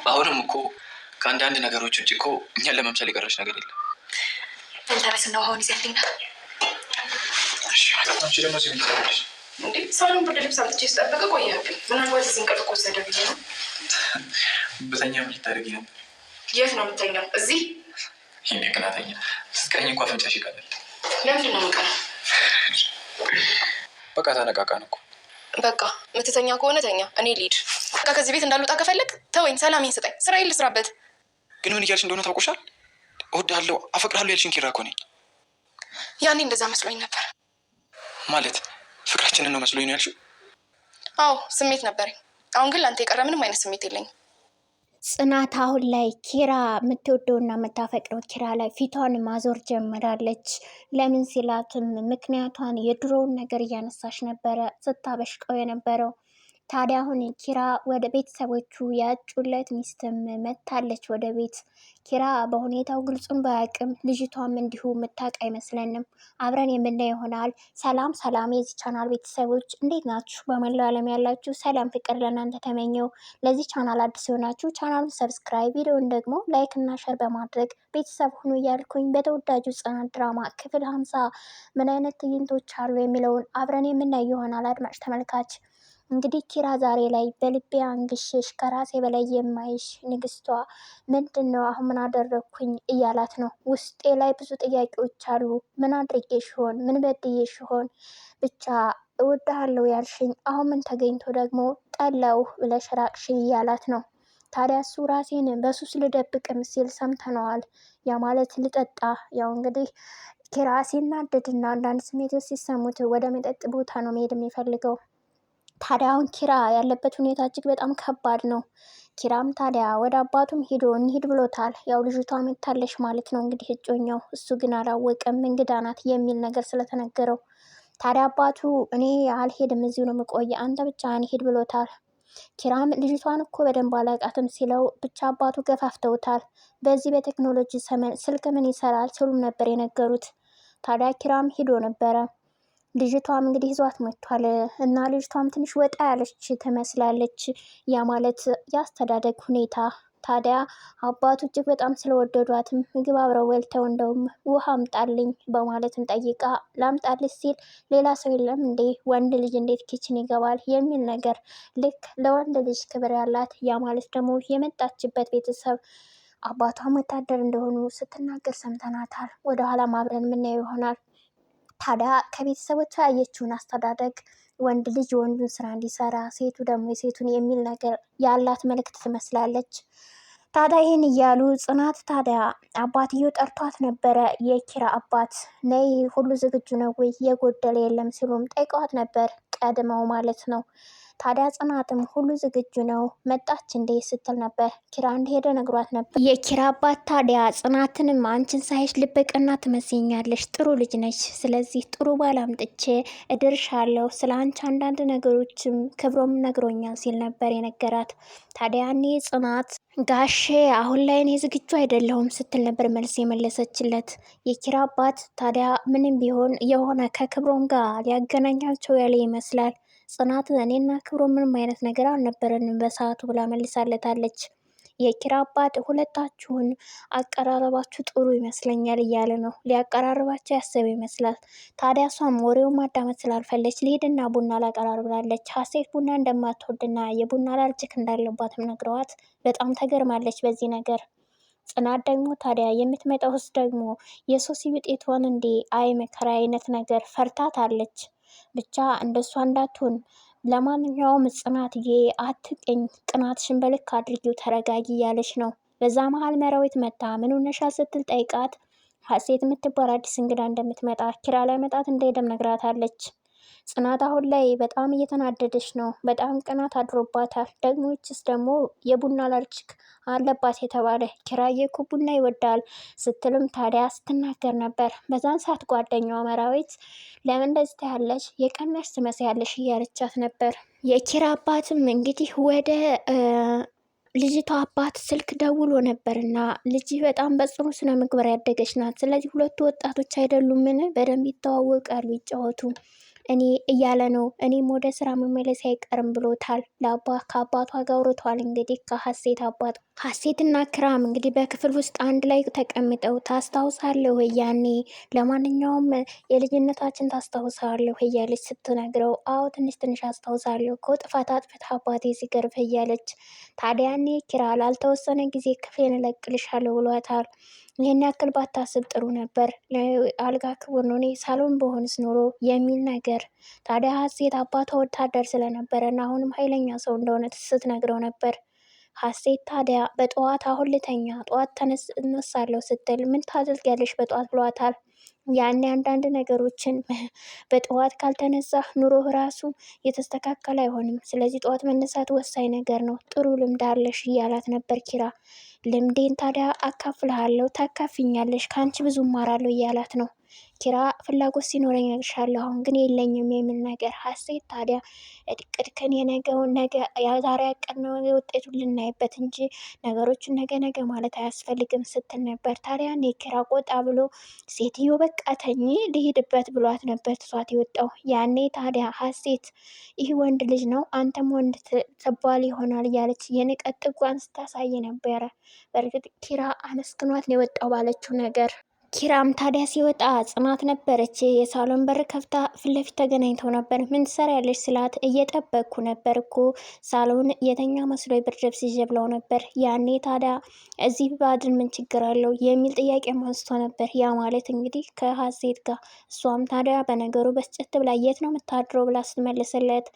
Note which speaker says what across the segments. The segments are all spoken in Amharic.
Speaker 1: አሁንም እኮ ከአንዳንድ ነገሮች ውጭ እኮ እኛን ለመምሰል የቀረች ነገር የለም።
Speaker 2: ተነስና ውሃውን ይዘልኝ ነው።
Speaker 1: አንቺ ደግሞ እዚህ ምን ትሰሪያለሽ?
Speaker 2: እንዴ ሳሎን ብርድ ልብስ አምጥቼ ስጠብቅ ቆየህብኝ። ምናልባት እዚህ እንቅልፍ ከወሰደ ብዬ ነው።
Speaker 1: ብተኛ ምን ልታደርጊ ነው?
Speaker 2: የት ነው የምተኛው? እዚህ?
Speaker 1: ይሄኔ ቅናተኛ ስትቀኝ እንኳ አፍንጫሽ ይቀላል።
Speaker 2: ለምንድን ነው የምቀናው?
Speaker 1: በቃ ተነቃቃን እኮ።
Speaker 2: በቃ የምትተኛ ከሆነ ተኛ፣ እኔ ልሂድ። በቃ ከዚህ ቤት እንዳልወጣ ከፈለግ ተወኝ፣ ሰላሜን ስጠኝ፣ ስራዬን ልስራበት።
Speaker 1: ግን ምን እያልሽ እንደሆነ ታውቁሻል? እወድሃለሁ፣ አፈቅርሃለሁ ያልሽኝ ኪራ እኮ ነኝ።
Speaker 2: ያኔ እንደዛ መስሎኝ ነበር።
Speaker 1: ማለት ፍቅራችንን ነው መስሎኝ ነው ያልሽው?
Speaker 2: አዎ ስሜት ነበረኝ። አሁን ግን ለአንተ የቀረ ምንም አይነት ስሜት የለኝም።
Speaker 3: ጽናት አሁን ላይ ኪራ የምትወደውና የምታፈቅረው ኪራ ላይ ፊቷን ማዞር ጀምራለች። ለምን ሲላትም ምክንያቷን የድሮውን ነገር እያነሳች ነበረ ስታበሽቀው የነበረው። ታዲያ አሁን ኪራ ወደ ቤተሰቦቹ ያጩለት ሚስትም መታለች ወደ ቤት። ኪራ በሁኔታው ግልጹን ባያውቅም ልጅቷም እንዲሁ የምታውቅ አይመስለንም። አብረን የምናየው ይሆናል። ሰላም ሰላም የዚህ ቻናል ቤተሰቦች እንዴት ናችሁ? በመላው ዓለም ያላችሁ ሰላም ፍቅር ለእናንተ ተመኘው። ለዚህ ቻናል አዲስ የሆናችሁ ቻናሉን ሰብስክራይብ፣ ቪዲዮውን ደግሞ ላይክ እና ሸር በማድረግ ቤተሰብ ሁኑ እያልኩኝ በተወዳጁ ጽናት ድራማ ክፍል 50 ምን አይነት ትዕይንቶች አሉ የሚለውን አብረን የምናየው ይሆናል። አድማጭ ተመልካች እንግዲህ ኪራ ዛሬ ላይ በልቤ አንግሽሽ ከራሴ በላይ የማይሽ ንግስቷ ምንድን ነው አሁን ምን አደረግኩኝ እያላት ነው። ውስጤ ላይ ብዙ ጥያቄዎች አሉ። ምን አድርጌሽ ይሆን? ምን በድዬሽ ይሆን? ብቻ እወድሃለሁ ያልሽኝ አሁን ምን ተገኝቶ ደግሞ ጠላው ብለሽ ራቅሽኝ እያላት ነው። ታዲያ እሱ ራሴን በሱስ ልደብቅም ሲል ሰምተነዋል። ያ ማለት ልጠጣ። ያው እንግዲህ ኪራ ሲናደድና አንዳንድ ስሜቶች ሲሰሙት ወደ መጠጥ ቦታ ነው መሄድ የሚፈልገው። ታዲያ አሁን ኪራ ያለበት ሁኔታ እጅግ በጣም ከባድ ነው። ኪራም ታዲያ ወደ አባቱም ሄዶ እንሂድ ብሎታል። ያው ልጅቷ መታለሽ ማለት ነው እንግዲህ እጮኛው። እሱ ግን አላወቀም እንግዳ ናት የሚል ነገር ስለተነገረው ታዲያ አባቱ እኔ አልሄድም እዚሁ ነው የምቆየ አንተ ብቻ እንሂድ ብሎታል። ኪራም ልጅቷን እኮ በደንብ አላውቃትም ሲለው ብቻ አባቱ ገፋፍተውታል። በዚህ በቴክኖሎጂ ዘመን ስልክ ምን ይሰራል ሲሉም ነበር የነገሩት። ታዲያ ኪራም ሂዶ ነበረ። ልጅቷም እንግዲህ ይዟት መጥቷል እና ልጅቷም ትንሽ ወጣ ያለች ትመስላለች። ያ ማለት የአስተዳደግ ሁኔታ። ታዲያ አባቱ እጅግ በጣም ስለወደዷትም ምግብ አብረው በልተው እንደውም ውሃ አምጣልኝ በማለትም ጠይቃ ላምጣልሽ ሲል ሌላ ሰው የለም እንዴ ወንድ ልጅ እንዴት ኪችን ይገባል የሚል ነገር ልክ ለወንድ ልጅ ክብር ያላት ያ ማለት ደግሞ የመጣችበት ቤተሰብ አባቷም ወታደር እንደሆኑ ስትናገር ሰምተናታል። ወደኋላ አብረን የምናየው ይሆናል። ታዲያ ከቤተሰቦቿ ያየችውን አስተዳደግ ወንድ ልጅ የወንዱን ስራ እንዲሰራ ሴቱ ደግሞ የሴቱን የሚል ነገር ያላት መልእክት ትመስላለች። ታዲያ ይህን እያሉ ጽናት ታዲያ አባትየው ጠርቷት ነበረ። የኪራ አባት ነይ ሁሉ ዝግጁ ነው ወይ የጎደለ የለም ሲሉም ጠይቀዋት ነበር ቀድመው ማለት ነው። ታዲያ ጽናትም ሁሉ ዝግጁ ነው መጣች እንዴ ስትል ነበር። ኪራ እንደሄደ ነግሯት ነበር። የኪራ አባት ታዲያ ጽናትንም አንቺን ሳይሽ ልበቀና ትመስኛለሽ፣ ጥሩ ልጅ ነች፣ ስለዚህ ጥሩ ባል አምጥቼ እድርሻለሁ፣ ስለ አንቺ አንዳንድ ነገሮችም ክብሮም ነግሮኛል ሲል ነበር የነገራት። ታዲያ እኔ ጽናት ጋሼ አሁን ላይ እኔ ዝግጁ አይደለሁም ስትል ነበር መልስ የመለሰችለት። የኪራ አባት ታዲያ ምንም ቢሆን የሆነ ከክብሮም ጋር ሊያገናኛቸው ያለ ይመስላል። ጽናት እኔና ክብሮ ምንም አይነት ነገር አልነበረንም በሰዓቱ ብላ መልሳለታለች። የኪራ አባት ሁለታችሁን አቀራረባችሁ ጥሩ ይመስለኛል እያለ ነው። ሊያቀራርባቸው ያሰበ ይመስላል። ታዲያ እሷም ወሬውን ማዳመጥ ስላልፈለች ልሄድና ቡና ላቀራርብ ብላለች። ሀሴት ቡና እንደማትወድና የቡና አለርጂክ እንዳለባትም ነግረዋት በጣም ተገርማለች በዚህ ነገር። ጽናት ደግሞ ታዲያ የምትመጣውስ ደግሞ የሶሲ ውጤቷን እንዴ አይ መከራ አይነት ነገር ፈርታት አለች። ብቻ እንደሷ እንዳትሆን ለማንኛውም ጽናትዬ አትቅኝ፣ ቅናትሽን በልክ አድርጊው፣ ተረጋጊ እያለች ነው። በዛ መሀል መራዊት መታ ምን ሆነሻል ስትል ጠይቃት ሀሴት የምትባል አዲስ እንግዳ እንደምትመጣ ኪራ ላይ መጣት እንደሄደም ነግራታለች። ጽናት አሁን ላይ በጣም እየተናደደች ነው። በጣም ቅናት አድሮባታል። ደግሞ ይችስ ደግሞ የቡና አለርጂክ አለባት የተባለ ኪራዬ እኮ ቡና ይወዳል ስትልም ታዲያ ስትናገር ነበር። በዛን ሰዓት ጓደኛዋ መራዊት ለምን እንደዚህ ታያለሽ የቀናሽ ትመስያለሽ እያለቻት ነበር። የኪራ አባትም እንግዲህ ወደ ልጅቷ አባት ስልክ ደውሎ ነበርና ልጅ በጣም በጽኑ ስነ ምግባር ያደገች ናት። ስለዚህ ሁለቱ ወጣቶች አይደሉምን? በደንብ ይተዋወቃሉ፣ ይጫወቱ እኔ እያለ ነው። እኔም ወደ ስራ መመለስ አይቀርም ብሎታል። ከአባቷ ጋር አውርቷል። እንግዲህ ከሀሴት አባት ሀሴትና ክራም እንግዲህ በክፍል ውስጥ አንድ ላይ ተቀምጠው ታስታውሳለህ ወይ ያኔ ለማንኛውም የልጅነታችን ታስታውሳለሁ እያለች ስትነግረው አዎ ትንሽ ትንሽ አስታውሳለሁ እኮ ጥፋት አጥፍታ አባቴ ሲገርፍ እያለች ታዲያ ያኔ ኪራ ላልተወሰነ ጊዜ ክፍሌን እለቅልሻለሁ ብሏታል። ይህን ያክል ባታስብ ጥሩ ነበር፣ አልጋ ክቡር ነው፣ እኔ ሳሎን በሆንስ ኖሮ የሚል ነገር። ታዲያ ሀሴት አባቷ ወታደር ስለነበረ እና አሁንም ኃይለኛ ሰው እንደሆነ ስትነግረው ነበር። ሀሴት ታዲያ በጠዋት አሁን ልተኛ ጠዋት እነሳለሁ ስትል ምን ታደርጊያለሽ በጠዋት ብሏታል። ያኔ አንዳንድ ነገሮችን በጠዋት ካልተነሳ ኑሮህ ራሱ የተስተካከለ አይሆንም። ስለዚህ ጠዋት መነሳት ወሳኝ ነገር ነው። ጥሩ ልምድ አለሽ እያላት ነበር ኪራ። ልምዴን ታዲያ አካፍልሃለሁ፣ ታካፊኛለሽ፣ ከአንቺ ብዙ እማራለሁ እያላት ነው። ኪራ ፍላጎት ሲኖረኝ እነግርሻለሁ፣ አሁን ግን የለኝም የሚል ነገር። ሀሴት ታዲያ እቅድክን የነገውን ነገ የዛሬ ያቀድነው ውጤቱን ልናይበት እንጂ ነገሮችን ነገ ነገ ማለት አያስፈልግም ስትል ነበር። ታዲያ እኔ ኪራ ቆጣ ብሎ ሴትዮ በቃ ተኝ ልሂድበት ብሏት ነበር ትቷት የወጣው። ያኔ ታዲያ ሀሴት ይህ ወንድ ልጅ ነው አንተም ወንድ ትባል ይሆናል እያለች የንቀት ጥጓን ስታሳይ ነበረ። በእርግጥ ኪራ አመስግኗት ነው የወጣው ባለችው ነገር። ኪራም ታዲያ ሲወጣ ጽናት ነበረች የሳሎን በር ከፍታ ፊት ለፊት ተገናኝተው ነበር። ምን ትሰሪያለሽ ስላት እየጠበቅኩ ነበር እኮ ሳሎን የተኛ መስሎ ብርድ ልብስ ይዤ ብለው ነበር። ያኔ ታዲያ እዚህ ባድር ምን ችግር አለው የሚል ጥያቄ አንስቶ ነበር። ያ ማለት እንግዲህ ከሀሴት ጋር። እሷም ታዲያ በነገሩ በስጭት ብላ የት ነው የምታድረው ብላ ስትመልስለት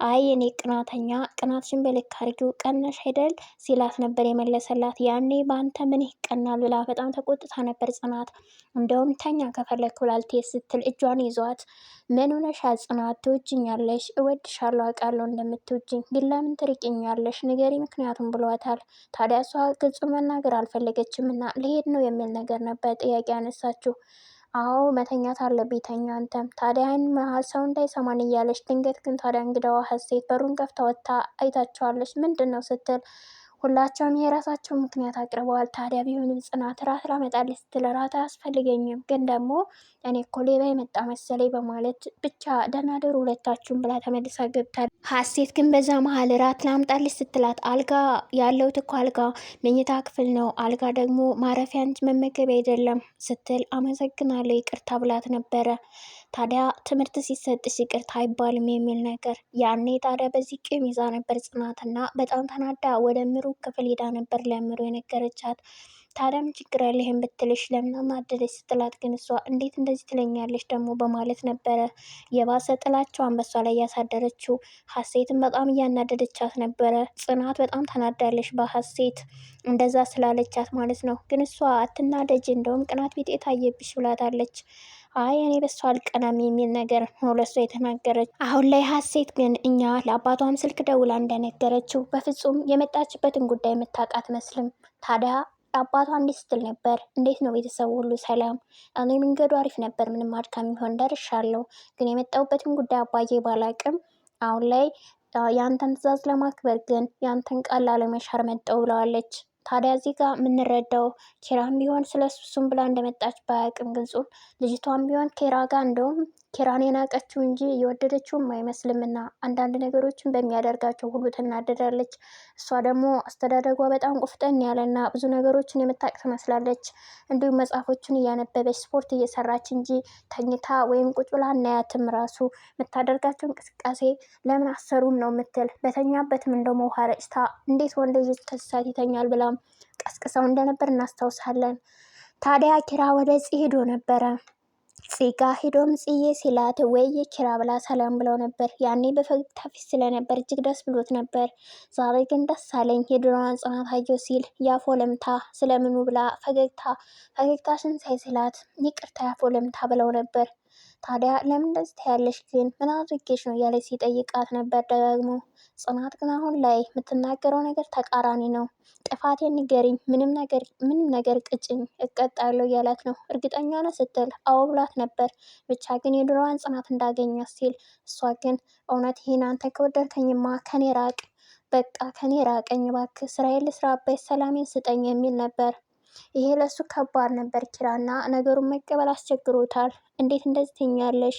Speaker 3: አይ እኔ ቅናተኛ ቅናትሽን በልክ አድርጊው ቀናሽ አይደል ሲላት ነበር የመለሰላት። ያኔ በአንተ ምን ይቀናል ብላ በጣም ተቆጥታ ነበር ጽናት። እንደውም ተኛ ከፈለክ ብላልቴ ስትል እጇን ይዟት ምን ሆነሻል ጽናት ትወጂኛለሽ? እወድሻለሁ አውቃለሁ እንደምትወጂኝ፣ ግን ለምን ትርቂኛለሽ? ንገሪ ምክንያቱም ብሏታል። ታዲያ እሷ ግልጹን መናገር አልፈለገችም እና ልሄድ ነው የሚል ነገር ነበር ጥያቄ ያነሳችው። አዎ መተኛት አለብኝ ተኛ አንተም። ታዲያ መሀል ሰው እንዳይሰማን እያለች ድንገት ግን ታዲያ እንግዳዋ ሀሴት በሩን ከፍታ ወጥታ አይታቸዋለች። ምንድን ነው ስትል ሁላቸውም የራሳቸው ምክንያት አቅርበዋል። ታዲያ ቢሆንም ጽናት ራት ላመጣልሽ ስትል ራት አያስፈልገኝም፣ ግን ደግሞ እኔ እኮ ሌባ የመጣ መሰለኝ በማለት ብቻ ደህና ደሩ ሁለታችሁም ብላ ተመልሳ ገብታል። ሀሴት ግን በዛ መሀል ራት ላምጣልሽ ስትላት አልጋ ያለው እኮ አልጋ መኝታ ክፍል ነው፣ አልጋ ደግሞ ማረፊያ እንጂ መመገቢያ አይደለም ስትል አመሰግናለሁ ይቅርታ ብላት ነበረ። ታዲያ ትምህርት ሲሰጥሽ ይቅርታ አይባልም የሚል ነገር። ያኔ ታዲያ በዚህ ቂም ይዛ ነበር ጽናትና በጣም ተናዳ ወደ ምሩ ክፍል ሄዳ ነበር ለምሩ የነገረቻት። ታዲያ ምን ችግር አለ ይሄን ብትልሽ ለምን አናደደች ስትላት ግን እሷ እንዴት እንደዚህ ትለኛለች ደግሞ በማለት ነበረ የባሰ ጥላቸዋን በሷ ላይ ያሳደረችው። ሀሴትን በጣም እያናደደቻት ነበረ። ጽናት በጣም ተናዳለች በሀሴት እንደዛ ስላለቻት ማለት ነው። ግን እሷ አትናደጅ እንደውም ቅናት ቢጤ ታየብሽ ብላታለች። አይ እኔ በሷ አልቀናም የሚል ነገር ነው ለሷ የተናገረች። አሁን ላይ ሀሴት ግን እኛ ለአባቷም ስልክ ደውላ እንደነገረችው በፍጹም የመጣችበትን ጉዳይ የምታውቃት መስልም። ታዲያ አባቷ እንዲህ ስትል ነበር፣ እንዴት ነው ቤተሰቡ ሁሉ ሰላም? እኔ መንገዱ አሪፍ ነበር፣ ምንም አድካሚ ሆን ደርሻለሁ። ግን የመጣሁበትን ጉዳይ አባዬ ባላቅም አሁን ላይ ያንተን ትዕዛዝ ለማክበር ግን ያንተን ቃል ላለመሻር መጣሁ ብለዋለች። ታዲያ እዚህ ጋር የምንረዳው ኪራም ቢሆን ስለሱ እሱም ብላ እንደመጣች ባያቅም ግልጹን ልጅቷም ቢሆን ኪራ ጋር እንደውም ኪራን የናቀችው እንጂ የወደደችውም አይመስልም እና አንዳንድ ነገሮችን በሚያደርጋቸው ሁሉ ትናደዳለች። እሷ ደግሞ አስተዳደጓ በጣም ቁፍጠን ያለና ብዙ ነገሮችን የምታቅ ትመስላለች። እንዲሁም መጽሐፎችን እያነበበች ስፖርት እየሰራች እንጂ ተኝታ ወይም ቁጭ ብላ እናያትም። ራሱ የምታደርጋቸው እንቅስቃሴ ለምን አሰሩም ነው የምትል። በተኛበትም እንደሞ ውሃ ረጭታ እንዴት ወንድ ልጅ ከሳት ይተኛል ብላም ቀስቅሰው እንደነበር እናስታውሳለን። ታዲያ ኪራ ወደ ጽ ሄዶ ነበረ። ጽጋ ሄዶም ጽዬ ሲላት ወይ ኪራ ብላ ሰላም ብለው ነበር። ያኔ በፈገግታ ፊት ስለነበር እጅግ ደስ ብሎት ነበር። ዛሬ ግን ደስ አለኝ የድሮዋን ጽናት አየሁ ሲል ያፎ ለምታ ስለምኑ ብላ ፈገግታሽን ሳይ ስላት ይቅርታ ያፎ ለምታ ብለው ነበር። ታዲያ ለምን እንደዚህ ታያለሽ ግን ምን አድርጌሽ ነው እያለች ሲጠይቃት ነበር ደጋግሞ። ጽናት ግን አሁን ላይ የምትናገረው ነገር ተቃራኒ ነው። ጥፋቴን ንገሪኝ፣ ምንም ነገር ቅጭኝ እቀጣለሁ እያላት ነው። እርግጠኛ ነህ ስትል አዎ ብላት ነበር። ብቻ ግን የድሮዋን ጽናት እንዳገኛት ሲል እሷ ግን እውነት ይህን አንተ ከወደድከኝማ ከኔ ራቅ፣ በቃ ከኔ ራቀኝ እባክህ፣ ስራዬን ልስራበት፣ ሰላሜን ስጠኝ የሚል ነበር። ይሄ ለሱ ከባድ ነበር። ኪራና ነገሩን መቀበል አስቸግሮታል። እንዴት እንደዚህ ትኛለሽ?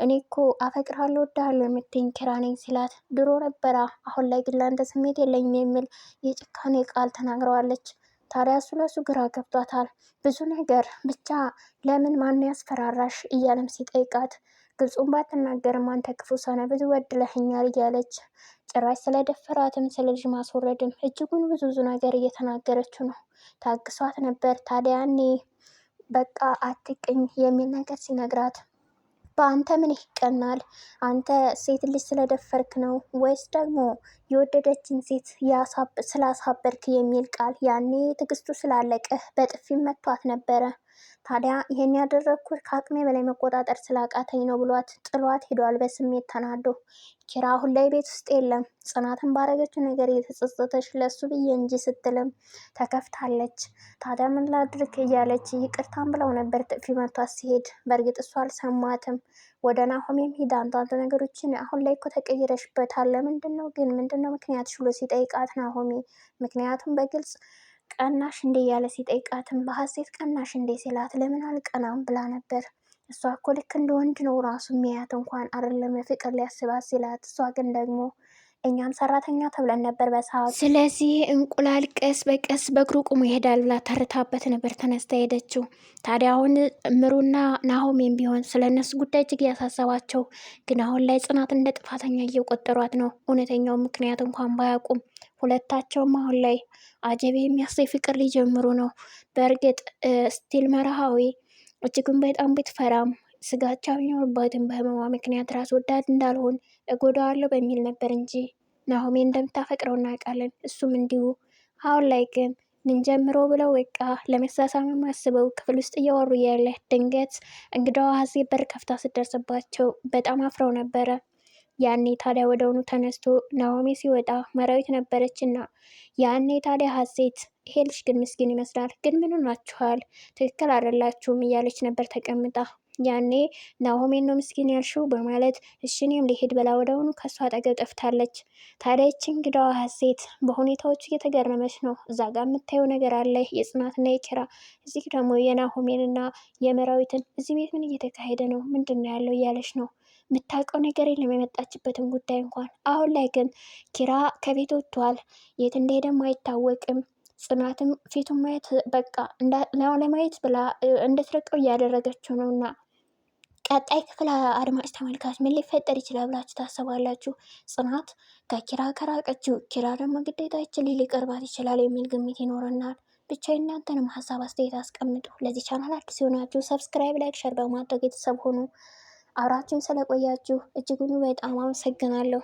Speaker 3: እኔ እኮ አፈቅርሃለሁ እወድሃለሁ የምትይኝ ኪራ ነኝ ሲላት ድሮ ነበራ፣ አሁን ላይ ግን ለአንተ ስሜት የለኝም የሚል የጭካኔ ቃል ተናግረዋለች። ታዲያ እሱ ለሱ ግራ ገብቷታል። ብዙ ነገር ብቻ ለምን ማን ያስፈራራሽ እያለም ሲጠይቃት ግልጹን ባትናገርም አንተ ክፉ ሰው ነህ ብዙ በድለኸኛል እያለች ጭራሽ ስለደፈራትም ስለ ልጅ ማስወረድም እጅጉን ብዙ ነገር እየተናገረችው ነው። ታግሷት ነበር። ታዲያ እኔ በቃ አትቅኝ የሚል ነገር ሲነግራት በአንተ ምን ይቀናል? አንተ ሴት ልጅ ስለደፈርክ ነው ወይስ ደግሞ የወደደችን ሴት ስላሳበርክ የሚል ቃል ያኔ ትዕግስቱ ስላለቀህ በጥፊም መቷት ነበረ። ታዲያ ይሄን ያደረግኩት ከአቅሜ በላይ መቆጣጠር ስላቃተኝ ነው ብሏት ጥሏት ሄዷል በስሜት ተናዶ። ኪራ አሁን ላይ ቤት ውስጥ የለም። ጽናትን ባረገችው ነገር እየተጸጸተች ለሱ ብዬ እንጂ ስትልም ተከፍታለች። ታዲያ ምን ላድርግ እያለች ይቅርታን ብለው ነበር ጥፊ መቷት ሲሄድ። በእርግጥ እሱ አልሰማትም። ወደ ናሆሜም ሂዳ አንዳንድ ነገሮችን አሁን ላይ እኮ ተቀይረሽበታል፣ ለምንድን ነው ግን ምንድነው ምክንያት ብሎ ሲጠይቃት ናሆሜ ምክንያቱም በግልጽ ቀናሽ እንዴ እያለ ሲጠይቃትም በሀሴት ቀናሽ እንዴ ሲላት ለምን አልቀናም ብላ ነበር። እሷ እኮ ልክ እንደ ወንድ ነው ራሱ የሚያት እንኳን አይደለም ፍቅር ሊያስባት ሲላት፣ እሷ ግን ደግሞ እኛም ሰራተኛ ተብለን ነበር በሰዓቱ። ስለዚህ እንቁላል ቀስ በቀስ በእግሩ ቁሞ ይሄዳል ብላ ተርታበት ነበር ተነስታ ሄደችው። ታዲያ አሁን ምሩና ናሆሜም ቢሆን ስለ እነሱ ጉዳይ እጅግ ያሳሰባቸው፣ ግን አሁን ላይ ጽናት እንደ ጥፋተኛ እየቆጠሯት ነው። እውነተኛው ምክንያት እንኳን ባያውቁም ሁለታቸውም አሁን ላይ አጀብ የሚያሳይ ፍቅር ሊጀምሩ ነው። በእርግጥ ስቲል መርሃዊ እጅግን በጣም ብትፈራም ስጋቻ ቢኖርባትም በህመሟ ምክንያት ራስ ወዳድ እንዳልሆን እጎዳዋለሁ በሚል ነበር እንጂ ናሆሜ እንደምታፈቅረው እናውቃለን። እሱም እንዲሁ። አሁን ላይ ግን ምን ጀምሮ ብለው በቃ ለመሳሳም የማስበው ክፍል ውስጥ እያወሩ ያለ ድንገት እንግዳዋ ሀሴት በር ከፍታ ስደርስባቸው በጣም አፍረው ነበረ። ያኔ ታዲያ ወደውኑ ተነስቶ ናሆሜ ሲወጣ መራዊት ነበረች እና ያኔ ታዲያ ሀሴት ይሄ ልጅ ግን ምስኪን ይመስላል፣ ግን ምን ሆናችኋል? ትክክል አይደላችሁም እያለች ነበር ተቀምጣ። ያኔ ናሆሜን ነው ምስኪን ያልሽው በማለት እሺ እኔም ልሄድ ብላ ወደውኑ ከእሷ አጠገብ ጠፍታለች። ታዲያ ይቺ እንግዳዋ ሀሴት በሁኔታዎቹ እየተገረመች ነው። እዛ ጋር የምታየው ነገር አለ የጽናትና የኪራ፣ እዚህ ደግሞ የናሆሜንና የመራዊትን። እዚህ ቤት ምን እየተካሄደ ነው? ምንድን ነው ያለው እያለች ነው። የምታውቀው ነገር የለም የመጣችበትን ጉዳይ እንኳን። አሁን ላይ ግን ኪራ ከቤት ወጥቷል። የት እንደሄደም አይታወቅም። ጽናትም ፊቱን ማየት በቃ ለማየት ብላ እንድትርቀው እያደረገችው ነው። እና ቀጣይ ክፍል አድማጭ ተመልካች ምን ሊፈጠር ይችላል ብላችሁ ታስባላችሁ? ጽናት ከኪራ ከራቀችው ኪራ ደግሞ ግዴታ ይችል ሊቀርባት ይችላል የሚል ግምት ይኖረናል። ብቻ እናንተንም ሀሳብ አስተያየት አስቀምጡ። ለዚህ ቻናል አዲስ ሲሆናችሁ ሰብስክራይብ፣ ላይክ፣ ሸር በማድረግ ቤተሰብ ሆኑ። አብራችሁን ስለቆያችሁ እጅጉን በጣም አመሰግናለሁ።